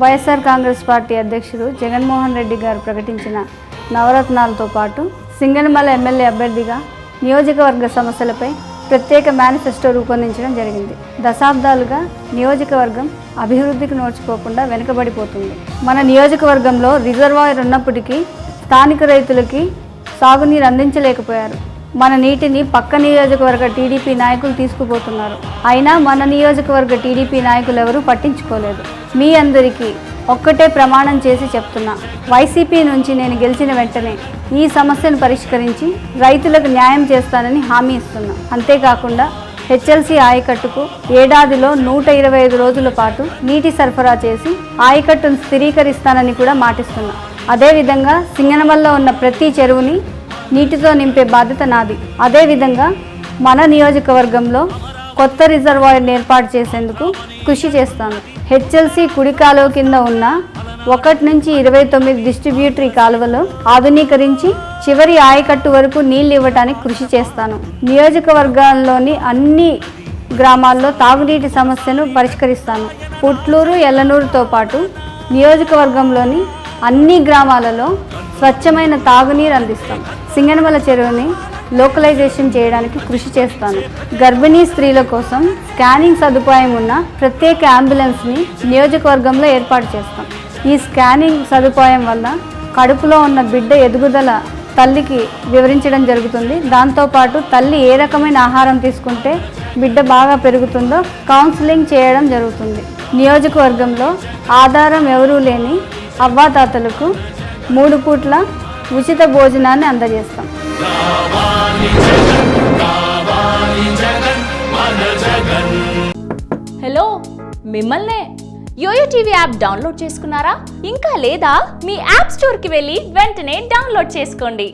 YSR Congress party అధ్యక్షుడు జగన్మోహన్ రెడ్డి గారు ప్రకటించిన నవరత్నాలతో పాటు సింగనమల ఎమ్మెల్యే అభ్యర్థిగా నియోజకవర్గ సమస్యలపై ప్రత్యేక మేనిఫెస్టో రూపొందించడం జరిగింది. దశాబ్దాలుగా నియోజకవర్గం అభివృద్ధికి నోచుకోకుండా వెనుకబడిపోతుంది. మన నియోజకవర్గంలో రిజర్వాయర్ ఉన్నప్పటికీ స్థానిక రైతులకి సాగునీరు అందించలేకపోయారు. మన నీటిని పక్క నియోజకవర్గ టీడీపీ నాయకులు తీసుకుపోతున్నారు. అయినా మన నియోజకవర్గ టీడీపీ నాయకులు ఎవరూ పట్టించుకోలేదు. మీ అందరికీ ఒక్కటే ప్రమాణం చేసి చెప్తున్నా, వైసీపీ నుంచి నేను గెలిచిన వెంటనే ఈ సమస్యను పరిష్కరించి రైతులకు న్యాయం చేస్తానని హామీ ఇస్తున్నా. అంతేకాకుండా హెచ్ఎల్సీ ఆయకట్టుకు ఏడాదిలో 125 రోజుల పాటు నీటి సరఫరా చేసి ఆయకట్టును స్థిరీకరిస్తానని కూడా మాటిస్తున్నా. అదేవిధంగా సింగనమల్లో ఉన్న ప్రతి చెరువుని నీటితో నింపే బాధ్యత నాది. అదేవిధంగా మన నియోజకవర్గంలో కొత్త రిజర్వాయర్ని ఏర్పాటు చేసేందుకు కృషి చేస్తాను. హెచ్ఎల్సీ కుడి కాలువ కింద ఉన్న 1 నుంచి 29 డిస్ట్రిబ్యూటరీ కాలువలు ఆధునీకరించి చివరి ఆయకట్టు వరకు నీళ్లు ఇవ్వడానికి కృషి చేస్తాను. నియోజకవర్గాల్లోని అన్ని గ్రామాల్లో తాగునీటి సమస్యను పరిష్కరిస్తాను. పుట్లూరు, ఎల్లనూరుతో పాటు నియోజకవర్గంలోని అన్ని గ్రామాలలో స్వచ్ఛమైన తాగునీరు అందిస్తాం. సింగనమల చెరువుని లోకలైజేషన్ చేయడానికి కృషి చేస్తాను. గర్భిణీ స్త్రీల కోసం స్కానింగ్ సదుపాయం ఉన్న ప్రత్యేక అంబులెన్స్ని నియోజకవర్గంలో ఏర్పాటు చేస్తాం. ఈ స్కానింగ్ సదుపాయం వల్ల కడుపులో ఉన్న బిడ్డ ఎదుగుదల తల్లికి వివరించడం జరుగుతుంది. దాంతోపాటు తల్లి ఏ రకమైన ఆహారం తీసుకుంటే బిడ్డ బాగా పెరుగుతుందో కౌన్సిలింగ్ చేయడం జరుగుతుంది. నియోజకవర్గంలో ఆధారం ఎవరూ లేని అవ్వాతాతలకు 3 పూట్ల ఉచిత భోజనాన్ని అందజేస్తాం. హలో, మిమ్మల్నే. యోయో టీవీ యాప్ డౌన్లోడ్ చేసుకున్నారా? ఇంకా లేదా? మీ యాప్ స్టోర్కి వెళ్ళి వెంటనే డౌన్లోడ్ చేసుకోండి.